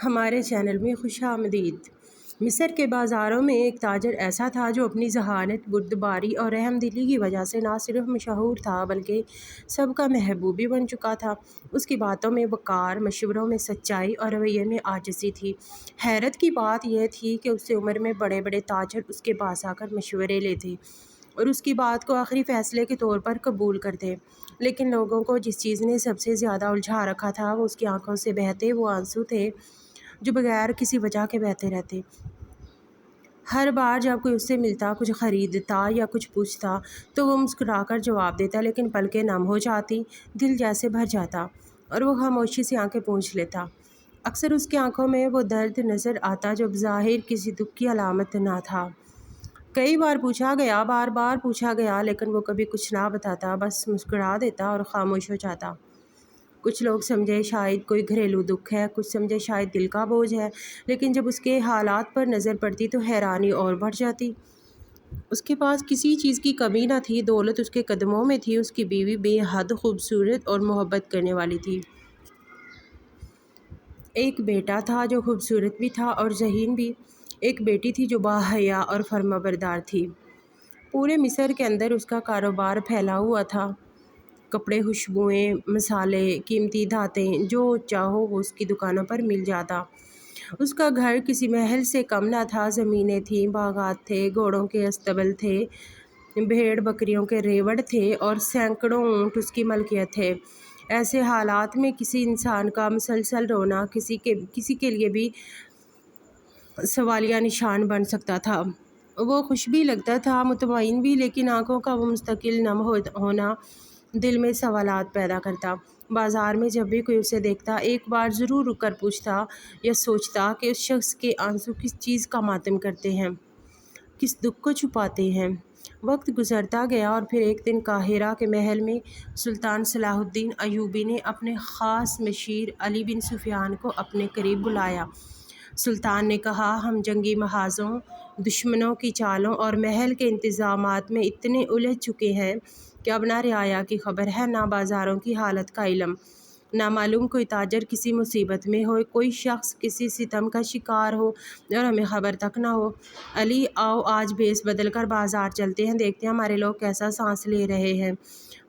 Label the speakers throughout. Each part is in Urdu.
Speaker 1: ہمارے چینل میں خوش آمدید۔ مصر کے بازاروں میں ایک تاجر ایسا تھا جو اپنی ذہانت، بردباری اور رحم دلی کی وجہ سے نہ صرف مشہور تھا بلکہ سب کا محبوب بھی بن چکا تھا۔ اس کی باتوں میں وقار، مشوروں میں سچائی اور رویے میں عاجزی تھی۔ حیرت کی بات یہ تھی کہ اس سے عمر میں بڑے بڑے تاجر اس کے پاس آ کر مشورے لیتے اور اس کی بات کو آخری فیصلے کے طور پر قبول کرتے، لیکن لوگوں کو جس چیز نے سب سے زیادہ الجھا رکھا تھا وہ اس کی آنکھوں سے بہتے وہ آنسو تھے جو بغیر کسی وجہ کے بہتے رہتے۔ ہر بار جب کوئی اس سے ملتا، کچھ خریدتا یا کچھ پوچھتا تو وہ مسکرا کر جواب دیتا، لیکن پلکیں نم ہو جاتی، دل جیسے بھر جاتا اور وہ خاموشی سے آنکھیں پوچھ لیتا۔ اکثر اس کی آنکھوں میں وہ درد نظر آتا جو بظاہر کسی دکھ کی علامت نہ تھا۔ کئی بار پوچھا گیا، بار بار پوچھا گیا، لیکن وہ کبھی کچھ نہ بتاتا، بس مسکرا دیتا اور خاموش ہو جاتا۔ کچھ لوگ سمجھے شاید کوئی گھریلو دکھ ہے، کچھ سمجھے شاید دل کا بوجھ ہے، لیکن جب اس کے حالات پر نظر پڑتی تو حیرانی اور بڑھ جاتی۔ اس کے پاس کسی چیز کی کمی نہ تھی، دولت اس کے قدموں میں تھی، اس کی بیوی بے حد خوبصورت اور محبت کرنے والی تھی۔ ایک بیٹا تھا جو خوبصورت بھی تھا اور ذہین بھی، ایک بیٹی تھی جو باحیا اور فرمانبردار تھی۔ پورے مصر کے اندر اس کا کاروبار پھیلا ہوا تھا۔ کپڑے، خوشبوئیں، مصالحے، قیمتی دھاتیں، جو چاہو وہ اس کی دکانوں پر مل جاتا۔ اس کا گھر کسی محل سے کم نہ تھا، زمینیں تھیں، باغات تھے، گھوڑوں کے استبل تھے، بھیڑ بکریوں کے ریوڑ تھے اور سینکڑوں اونٹ اس کی ملکیت تھے۔ ایسے حالات میں کسی انسان کا مسلسل رونا کسی کے لیے بھی سوالیہ نشان بن سکتا تھا۔ وہ خوش بھی لگتا تھا، مطمئن بھی، لیکن آنکھوں کا وہ مستقل نم ہونا دل میں سوالات پیدا کرتا۔ بازار میں جب بھی کوئی اسے دیکھتا ایک بار ضرور رک کر پوچھتا یا سوچتا کہ اس شخص کے آنسو کس چیز کا ماتم کرتے ہیں، کس دکھ کو چھپاتے ہیں۔ وقت گزرتا گیا اور پھر ایک دن قاہرہ کے محل میں سلطان صلاح الدین ایوبی نے اپنے خاص مشیر علی بن سفیان کو اپنے قریب بلایا۔ سلطان نے کہا، ہم جنگی محاذوں، دشمنوں کی چالوں اور محل کے انتظامات میں اتنے الجھ چکے ہیں کہ اب نہ رعایا کی خبر ہے، نہ بازاروں کی حالت کا علم، نہ معلوم کوئی تاجر کسی مصیبت میں ہو، کوئی شخص کسی ستم کا شکار ہو اور ہمیں خبر تک نہ ہو۔ علی، آؤ آج بھیس بدل کر بازار چلتے ہیں، دیکھتے ہیں ہمارے لوگ کیسا سانس لے رہے ہیں۔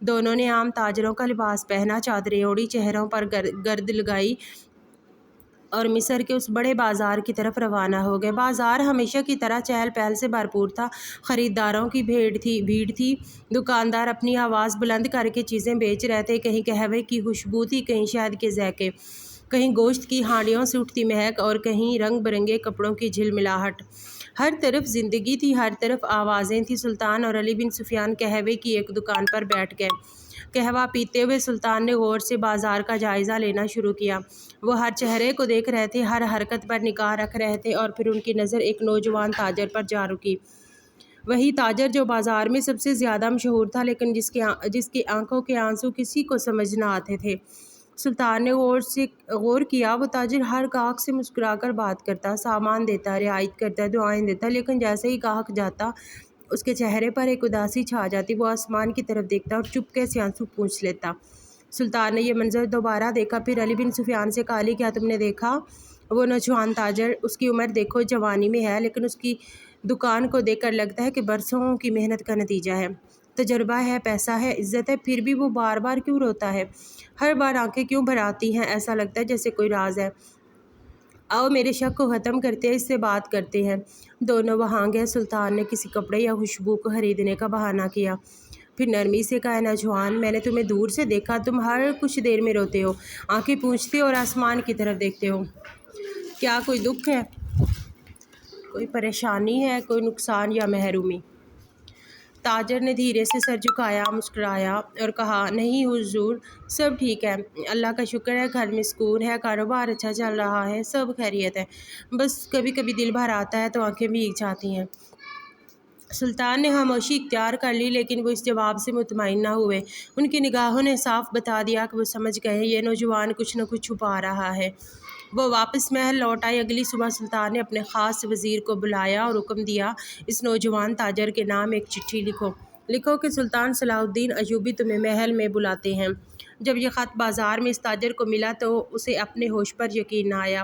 Speaker 1: دونوں نے عام تاجروں کا لباس پہنا، چادریں اوڑھی، چہروں پر گرد لگائی اور مصر کے اس بڑے بازار کی طرف روانہ ہو گئے۔ بازار ہمیشہ کی طرح چہل پہل سے بھرپور تھا، خریداروں کی بھیڑ تھی، دکاندار اپنی آواز بلند کر کے چیزیں بیچ رہے تھے، کہیں قہوے کی خوشبو تھی، کہیں شہد کے ذائقے، کہیں گوشت کی ہانڈیوں سے اٹھتی مہک اور کہیں رنگ برنگے کپڑوں کی جھلملاہٹ۔ ہر طرف زندگی تھی، ہر طرف آوازیں تھیں۔ سلطان اور علی بن سفیان قہوے کی ایک دکان پر بیٹھ گئے۔ قہوہ پیتے ہوئے سلطان نے غور سے بازار کا جائزہ لینا شروع کیا۔ وہ ہر چہرے کو دیکھ رہے تھے، ہر حرکت پر نگاہ رکھ رہے تھے اور پھر ان کی نظر ایک نوجوان تاجر پر جا رکی، وہی تاجر جو بازار میں سب سے زیادہ مشہور تھا، لیکن جس کی آنکھوں کے آنسو کسی کو سمجھ نہ آتے تھے۔ سلطان نے غور کیا، وہ تاجر ہر گاہک سے مسکرا کر بات کرتا، سامان دیتا، رعایت کرتا، دعائیں دیتا، لیکن جیسے ہی گاہک جاتا اس کے چہرے پر ایک اداسی چھا جاتی، وہ آسمان کی طرف دیکھتا اور چپکے سے آنسو پوچھ لیتا۔ سلطان نے یہ منظر دوبارہ دیکھا، پھر علی بن سفیان سے کہا، علی، کیا تم نے دیکھا وہ نوجوان تاجر؟ اس کی عمر دیکھو، جوانی میں ہے، لیکن اس کی دکان کو دیکھ کر لگتا ہے کہ برسوں کی محنت کا نتیجہ ہے، تجربہ ہے، پیسہ ہے، عزت ہے، پھر بھی وہ بار بار کیوں روتا ہے؟ ہر بار آنکھیں کیوں بھر آتی ہیں؟ ایسا لگتا ہے جیسے کوئی راز ہے۔ آؤ میرے شک کو ختم کرتے ہیں، اس سے بات کرتے ہیں۔ دونوں وہاں گئے۔ سلطان نے کسی کپڑے یا خوشبو کو خریدنے کا بہانہ کیا، پھر نرمی سے کہا، نوجوان، میں نے تمہیں دور سے دیکھا، تم ہر کچھ دیر میں روتے ہو، آنکھیں پوچھتے ہو اور آسمان کی طرف دیکھتے ہو۔ کیا کوئی دکھ ہے، کوئی پریشانی ہے، کوئی نقصان یا محرومی؟ تاجر نے دھیرے سے سر جھکایا، مسکرایا اور کہا، نہیں حضور، سب ٹھیک ہے، اللہ کا شکر ہے، گھر میں سکون ہے، کاروبار اچھا چل رہا ہے، سب خیریت ہے، بس کبھی کبھی دل بھر آتا ہے تو آنکھیں بھیگ جاتی ہیں۔ سلطان نے خاموشی اختیار کر لی، لیکن وہ اس جواب سے مطمئن نہ ہوئے۔ ان کی نگاہوں نے صاف بتا دیا کہ وہ سمجھ گئے یہ نوجوان کچھ نہ کچھ چھپا رہا ہے۔ وہ واپس محل لوٹ آئے۔ اگلی صبح سلطان نے اپنے خاص وزیر کو بلایا اور حکم دیا، اس نوجوان تاجر کے نام ایک چٹھی لکھو کہ سلطان صلاح الدین ایوبی تمہیں محل میں بلاتے ہیں۔ جب یہ خط بازار میں اس تاجر کو ملا تو اسے اپنے ہوش پر یقین نہ آیا۔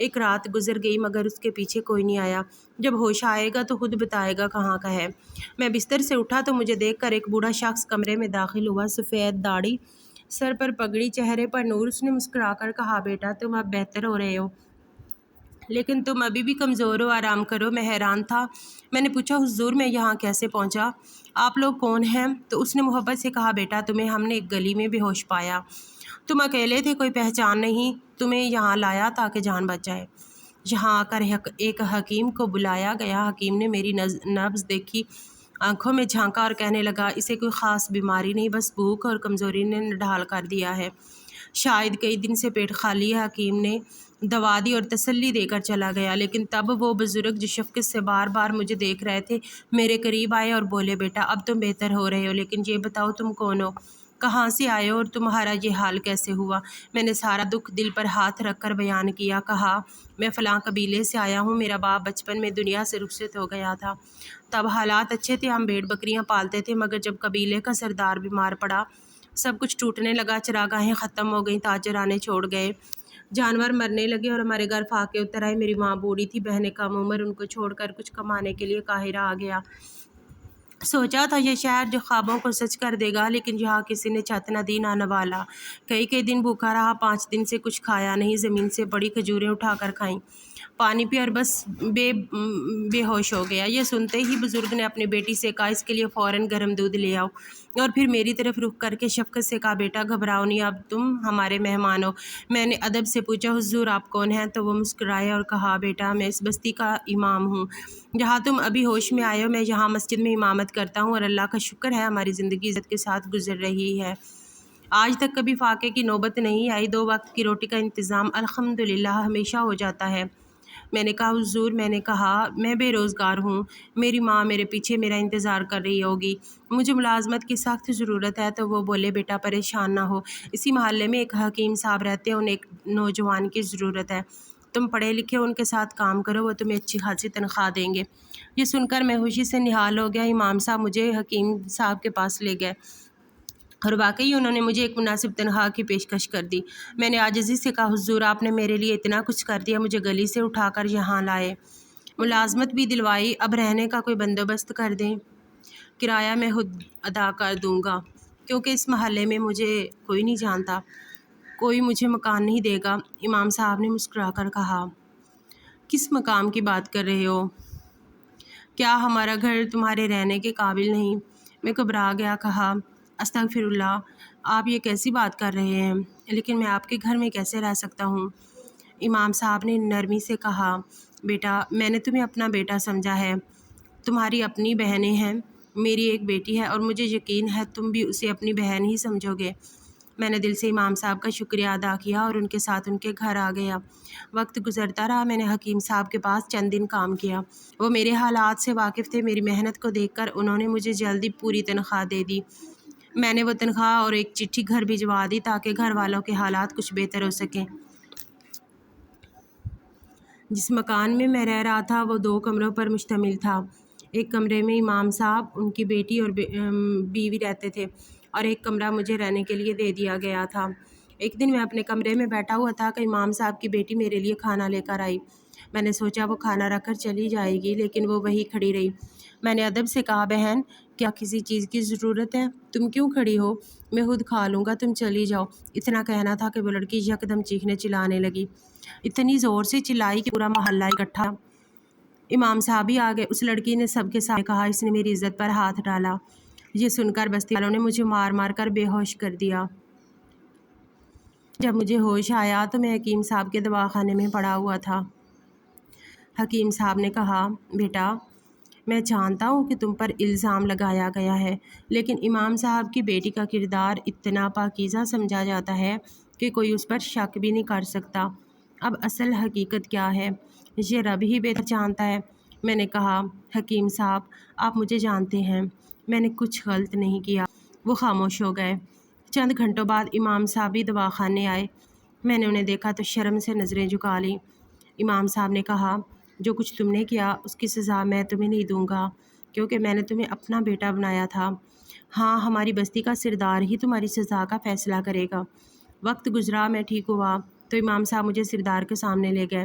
Speaker 1: ایک رات گزر گئی مگر اس کے پیچھے کوئی نہیں آیا۔ جب ہوش آئے گا تو خود بتائے گا کہاں کا ہے۔ میں بستر سے اٹھا تو مجھے دیکھ کر ایک بوڑھا شخص کمرے میں داخل ہوا۔ سفید داڑھی، سر پر پگڑی، چہرے پر نور۔ اس نے مسکرا کر کہا، بیٹا تم اب بہتر ہو رہے ہو، لیکن تم ابھی بھی کمزور ہو، آرام کرو۔ میں حیران تھا۔ میں نے پوچھا، حضور میں یہاں کیسے پہنچا؟ آپ لوگ کون ہیں؟ تو اس نے محبت سے کہا، بیٹا تمہیں ہم نے ایک گلی میں بے ہوش پایا، تم اکیلے تھے، کوئی پہچان نہیں، تمہیں یہاں لایا تاکہ جان بچ جائے۔ یہاں آ کر ایک حکیم کو بلایا گیا۔ حکیم نے میری نبض دیکھی، آنکھوں میں جھانکا اور کہنے لگا، اسے کوئی خاص بیماری نہیں، بس بھوک اور کمزوری نے نڈھال کر دیا ہے، شاید کئی دن سے پیٹ خالی ہے۔ حکیم نے دوا دی اور تسلی دے کر چلا گیا، لیکن تب وہ بزرگ جو شفقت سے بار بار مجھے دیکھ رہے تھے میرے قریب آئے اور بولے، بیٹا اب تم بہتر ہو رہے ہو، لیکن یہ بتاؤ تم کون ہو، کہاں سے آئے ہو اور تمہارا یہ حال کیسے ہوا؟ میں نے سارا دکھ دل پر ہاتھ رکھ کر بیان کیا۔ کہا، میں فلاں قبیلے سے آیا ہوں، میرا باپ بچپن میں دنیا سے رخصت ہو گیا تھا، تب حالات اچھے تھے، ہم بھیڑ بکریاں پالتے تھے، مگر جب قبیلے کا سردار بیمار پڑا سب کچھ ٹوٹنے لگا، چراگاہیں ختم ہو گئیں، تاجر آنے چھوڑ گئے، جانور مرنے لگے اور ہمارے گھر فاقے اتر آئے۔ میری ماں بوڑھی تھی، بہنیں کم عمر، ان کو چھوڑ کر کچھ کمانے کے لیے قاہرہ آ گیا۔ سوچا تھا یہ شہر جو خوابوں کو سچ کر دے گا، لیکن یہاں کسی نے چھت نہ دی نہ نوالا، کئی دن بھوکا رہا، 5 دن سے کچھ کھایا نہیں، زمین سے بڑی کھجوریں اٹھا کر کھائیں، پانی پیا اور بس بے ہوش ہو گیا۔ یہ سنتے ہی بزرگ نے اپنی بیٹی سے کہا، اس کے لیے فوراً گرم دودھ لے آؤ، اور پھر میری طرف رخ کر کے شفقت سے کہا، بیٹا گھبراؤ نہیں، اب تم ہمارے مہمان ہو۔ میں نے ادب سے پوچھا، حضور آپ کون ہیں؟ تو وہ مسکرائے اور کہا، بیٹا میں اس بستی کا امام ہوں، جہاں تم ابھی ہوش میں آئے ہو، میں یہاں مسجد میں امامت کرتا ہوں، اور اللہ کا شکر ہے ہماری زندگی عزت کے ساتھ گزر رہی ہے، آج تک کبھی فاقے کی نوبت نہیں آئی، 2 وقت کی روٹی کا انتظام الحمدللہ ہمیشہ ہو جاتا ہے۔ میں نے کہا، حضور میں نے کہا میں بے روزگار ہوں، میری ماں میرے پیچھے میرا انتظار کر رہی ہوگی، مجھے ملازمت کی سخت ضرورت ہے۔ تو وہ بولے، بیٹا پریشان نہ ہو، اسی محلے میں ایک حکیم صاحب رہتے ہیں، انہیں ایک نوجوان کی ضرورت ہے، تم پڑھے لکھے ان کے ساتھ کام کرو، وہ تمہیں اچھی خاصی تنخواہ دیں گے۔ یہ سن کر میں خوشی سے نہال ہو گیا۔ امام صاحب مجھے حکیم صاحب کے پاس لے گئے اور واقعی انہوں نے مجھے ایک مناسب تنخواہ کی پیشکش کر دی۔ میں نے عاجزی سے کہا، حضور آپ نے میرے لیے اتنا کچھ کر دیا، مجھے گلی سے اٹھا کر یہاں لائے، ملازمت بھی دلوائی، اب رہنے کا کوئی بندوبست کر دیں، کرایہ میں خود ادا کر دوں گا، کیونکہ اس محلے میں مجھے کوئی نہیں جانتا، کوئی مجھے مکان نہیں دے گا۔ امام صاحب نے مسکرا کر کہا، کس مقام کی بات کر رہے ہو؟ کیا ہمارا گھر تمہارے رہنے کے قابل نہیں؟ میں گھبرا گیا، کہا، استغفر اللہ، آپ یہ کیسی بات کر رہے ہیں، لیکن میں آپ کے گھر میں کیسے رہ سکتا ہوں؟ امام صاحب نے نرمی سے کہا، بیٹا میں نے تمہیں اپنا بیٹا سمجھا ہے، تمہاری اپنی بہنیں ہیں، میری ایک بیٹی ہے، اور مجھے یقین ہے تم بھی اسے اپنی بہن ہی سمجھو گے۔ میں نے دل سے امام صاحب کا شکریہ ادا کیا اور ان کے ساتھ ان کے گھر آ گیا۔ وقت گزرتا رہا، میں نے حکیم صاحب کے پاس چند دن کام کیا، وہ میرے حالات سے واقف تھے، میری محنت کو دیکھ کر انہوں نے مجھے جلدی پوری تنخواہ دے دی۔ میں نے وہ تنخواہ اور ایک چٹھی گھر بھجوا دی تاکہ گھر والوں کے حالات کچھ بہتر ہو سکیں۔ جس مکان میں میں رہ رہا تھا وہ 2 کمروں پر مشتمل تھا۔ ایک کمرے میں امام صاحب، ان کی بیٹی اور بیوی رہتے تھے، اور ایک کمرہ مجھے رہنے کے لیے دے دیا گیا تھا۔ ایک دن میں اپنے کمرے میں بیٹھا ہوا تھا کہ امام صاحب کی بیٹی میرے لیے کھانا لے کر آئی۔ میں نے سوچا وہ کھانا رکھ کر چلی جائے گی، لیکن وہ وہیں کھڑی رہی۔ میں نے ادب سے کہا، بہن کیا کسی چیز کی ضرورت ہے؟ تم کیوں کھڑی ہو؟ میں خود کھا لوں گا، تم چلی جاؤ۔ اتنا کہنا تھا کہ وہ لڑکی یکدم چیخنے چلانے لگی، اتنی زور سے چلائی کہ پورا محلہ اکٹھا۔ امام صاحب بھی آ گئے۔ اس لڑکی نے سب کے سامنے کہا، اس نے میری عزت پر ہاتھ ڈالا۔ یہ سن کر بستی والوں نے مجھے مار مار کر بے ہوش کر دیا۔ جب مجھے ہوش آیا تو میں حکیم صاحب کے دواخانے میں پڑا ہوا تھا۔ حکیم صاحب نے کہا، بیٹا میں جانتا ہوں کہ تم پر الزام لگایا گیا ہے، لیکن امام صاحب کی بیٹی کا کردار اتنا پاکیزہ سمجھا جاتا ہے کہ کوئی اس پر شک بھی نہیں کر سکتا۔ اب اصل حقیقت کیا ہے یہ رب ہی بہتر جانتا ہے۔ میں نے کہا، حکیم صاحب آپ مجھے جانتے ہیں، میں نے کچھ غلط نہیں کیا۔ وہ خاموش ہو گئے۔ چند گھنٹوں بعد امام صاحب بھی دواخانے آئے۔ میں نے انہیں دیکھا تو شرم سے نظریں جھکا لیں۔ امام صاحب نے کہا، جو کچھ تم نے کیا اس کی سزا میں تمہیں نہیں دوں گا، کیونکہ میں نے تمہیں اپنا بیٹا بنایا تھا۔ ہاں ہماری بستی کا سردار ہی تمہاری سزا کا فیصلہ کرے گا۔ وقت گزرا، میں ٹھیک ہوا تو امام صاحب مجھے سردار کے سامنے لے گئے۔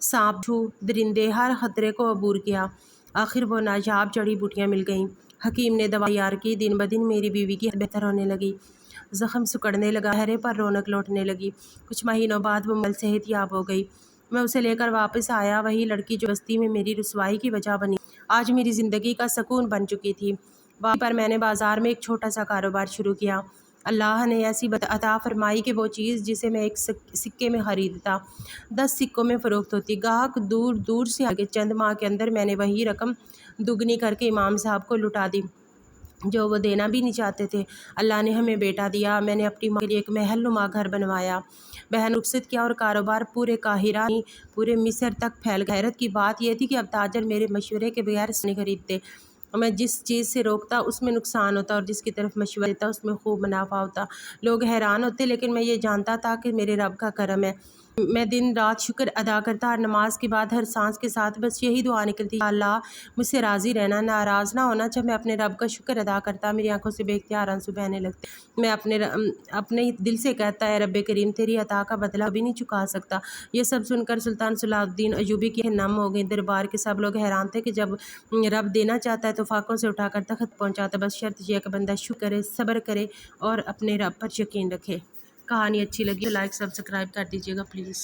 Speaker 1: سانپ چھو درندے ہر خطرے کو عبور کیا۔ آخر وہ نایاب جڑی بوٹیاں مل گئیں۔ حکیم نے دوا تیار کی۔ دن بدن میری بیوی کی حالت بہتر ہونے لگی، زخم سکڑنے لگا، چہرے پر رونق لوٹنے لگی۔ کچھ مہینوں بعد وہ مکمل صحت یاب ہو گئی۔ میں اسے لے کر واپس آیا، وہی لڑکی جو بستی میں میری رسوائی کی وجہ بنی آج میری زندگی کا سکون بن چکی تھی۔ واپسی پر میں نے بازار میں ایک چھوٹا سا کاروبار شروع کیا۔ اللہ نے ایسی برکت عطا فرمائی کہ وہ چیز جسے میں ایک سکے میں خریدتا 10 سکوں میں فروخت ہوتی۔ گاہک دور دور سے آگے۔ چند ماہ کے اندر میں نے وہی رقم دگنی کر کے امام صاحب کو لوٹا دی جو وہ دینا بھی نہیں چاہتے تھے۔ اللہ نے ہمیں بیٹا دیا۔ میں نے اپنی ماں کے لیے ایک محل نما گھر بنوایا، بہن رخصت کیا اور کاروبار پورے قاہرہ پورے مصر تک پھیل گیا۔ حیرت کی بات یہ تھی کہ اب تاجر میرے مشورے کے بغیر نہیں خریدتے۔ میں جس چیز سے روکتا اس میں نقصان ہوتا اور جس کی طرف مشورہ دیتا اس میں خوب منافع ہوتا۔ لوگ حیران ہوتے، لیکن میں یہ جانتا تھا کہ میرے رب کا کرم ہے۔ میں دن رات شکر ادا کرتا، ہر نماز کے بعد ہر سانس کے ساتھ بس یہی دعا نکلتی، یا اللہ مجھ سے راضی رہنا، ناراض نہ ہونا۔ جب میں اپنے رب کا شکر ادا کرتا میری آنکھوں سے بے اختیار آنسو بہنے لگتے۔ میں اپنے دل سے کہتا، اے رب کریم تیری عطا کا بدلہ کبھی نہیں چکا سکتا۔ یہ سب سن کر سلطان صلاح الدین ایوبی کی نم ہو گئی۔ دربار کے سب لوگ حیران تھے کہ جب رب دینا چاہتا ہے تو فاقوں سے اٹھا کر تخت پہنچاتا، بس شرط یہ کہ بندہ شکر کرے، صبر کرے اور اپنے رب پر یقین رکھے۔ کہانی اچھی لگی تو لائک سبسکرائب کر دیجیے گا پلیز۔